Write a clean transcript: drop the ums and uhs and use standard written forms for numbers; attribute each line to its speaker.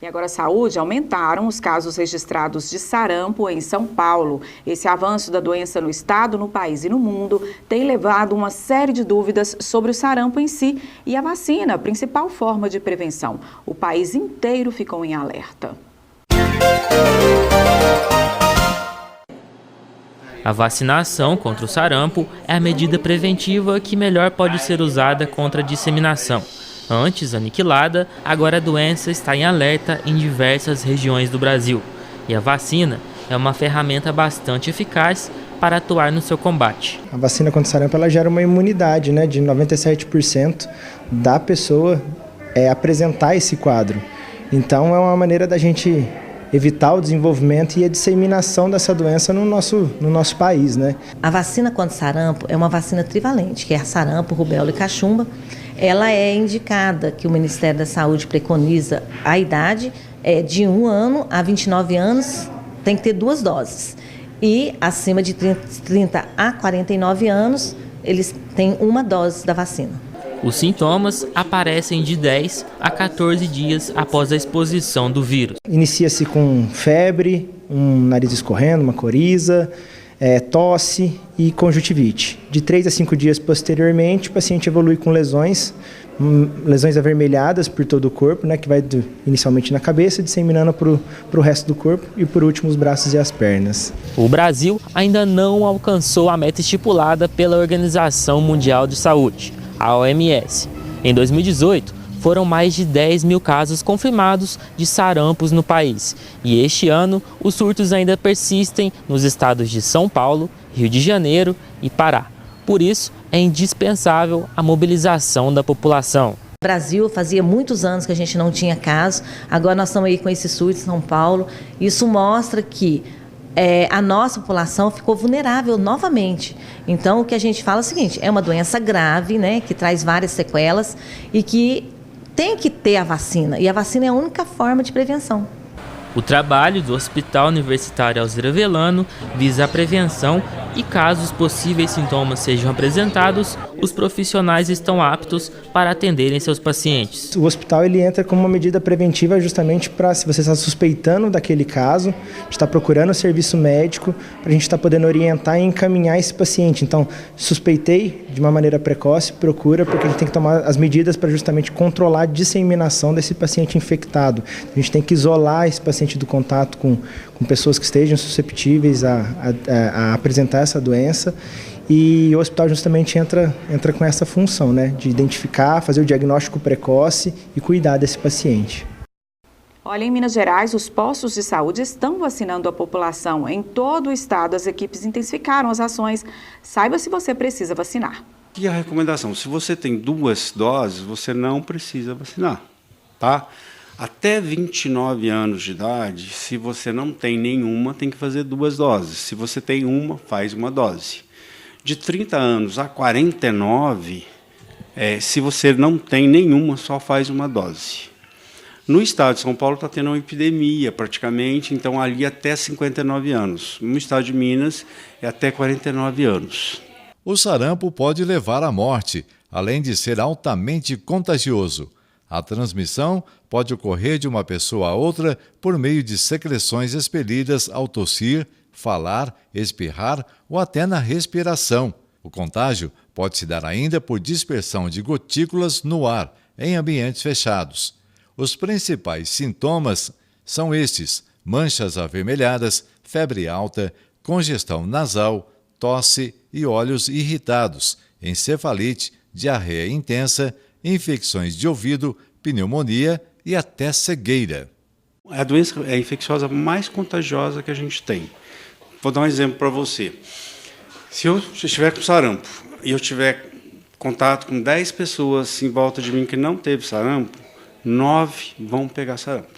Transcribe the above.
Speaker 1: E agora a saúde, aumentaram os casos registrados de sarampo em São Paulo. Esse avanço da doença no estado, no país e no mundo tem levado uma série de dúvidas sobre o sarampo em si e a vacina, a principal forma de prevenção. O país inteiro ficou em alerta.
Speaker 2: A vacinação contra o sarampo é a medida preventiva que melhor pode ser usada contra a disseminação. Antes aniquilada, agora a doença está em alerta em diversas regiões do Brasil. E a vacina é uma ferramenta bastante eficaz para atuar no seu combate.
Speaker 3: A vacina contra o sarampo ela gera uma imunidade, de 97% da pessoa apresentar esse quadro. Então é uma maneira da gente evitar o desenvolvimento e a disseminação dessa doença no nosso país,
Speaker 4: A vacina contra o sarampo é uma vacina trivalente, que é sarampo, rubéola e cachumba. Ela é indicada, que o Ministério da Saúde preconiza a idade de 1 ano a 29 anos, tem que ter 2 doses. E acima de 30 a 49 anos, eles têm 1 dose da vacina.
Speaker 2: Os sintomas aparecem de 10 a 14 dias após a exposição do vírus.
Speaker 3: Inicia-se com febre, um nariz escorrendo, uma coriza, tosse e conjuntivite. De 3 a 5 dias posteriormente, o paciente evolui com lesões avermelhadas por todo o corpo, que vai inicialmente na cabeça, disseminando para o resto do corpo e, por último, os braços e as pernas.
Speaker 2: O Brasil ainda não alcançou a meta estipulada pela Organização Mundial de Saúde, a OMS. Em 2018, foram mais de 10 mil casos confirmados de sarampos no país. E este ano, os surtos ainda persistem nos estados de São Paulo, Rio de Janeiro e Pará. Por isso, é indispensável a mobilização da população.
Speaker 4: No Brasil, fazia muitos anos que a gente não tinha caso, agora nós estamos aí com esse surto em São Paulo. Isso mostra que a nossa população ficou vulnerável novamente. Então, o que a gente fala é o seguinte, é uma doença grave, que traz várias sequelas e que tem que ter a vacina, e a vacina é a única forma de prevenção.
Speaker 2: O trabalho do Hospital Universitário Alzira Velano visa a prevenção e, caso os possíveis sintomas sejam apresentados, os profissionais estão aptos para atenderem seus pacientes.
Speaker 3: O hospital ele entra como uma medida preventiva justamente para, se você está suspeitando daquele caso, está procurando o serviço médico, para a gente estar podendo orientar e encaminhar esse paciente. Então, suspeitei de uma maneira precoce, procura, porque a gente tem que tomar as medidas para justamente controlar a disseminação desse paciente infectado. A gente tem que isolar esse paciente do contato com pessoas que estejam susceptíveis a apresentar essa doença, e o hospital justamente entra com essa função, de identificar, fazer o diagnóstico precoce e cuidar desse paciente.
Speaker 1: Olha, em Minas Gerais, os postos de saúde estão vacinando a população. Em todo o estado, as equipes intensificaram as ações. Saiba se você precisa vacinar.
Speaker 5: E a recomendação, se você tem 2 doses, você não precisa vacinar, tá? Até 29 anos de idade, se você não tem nenhuma, tem que fazer 2 doses. Se você tem uma, faz 1 dose. De 30 anos a 49, se você não tem nenhuma, só faz 1 dose. No estado de São Paulo está tendo uma epidemia praticamente, então ali até 59 anos. No estado de Minas é até 49 anos.
Speaker 6: O sarampo pode levar à morte, além de ser altamente contagioso. A transmissão pode ocorrer de uma pessoa a outra por meio de secreções expelidas ao tossir, falar, espirrar ou até na respiração. O contágio pode se dar ainda por dispersão de gotículas no ar, em ambientes fechados. Os principais sintomas são estes: manchas avermelhadas, febre alta, congestão nasal, tosse e olhos irritados, encefalite, diarreia intensa, infecções de ouvido, pneumonia e até cegueira.
Speaker 5: A doença infecciosa mais contagiosa que a gente tem. Vou dar um exemplo para você. Se eu estiver com sarampo e eu tiver contato com 10 pessoas em volta de mim que não teve sarampo, 9 vão pegar sarampo.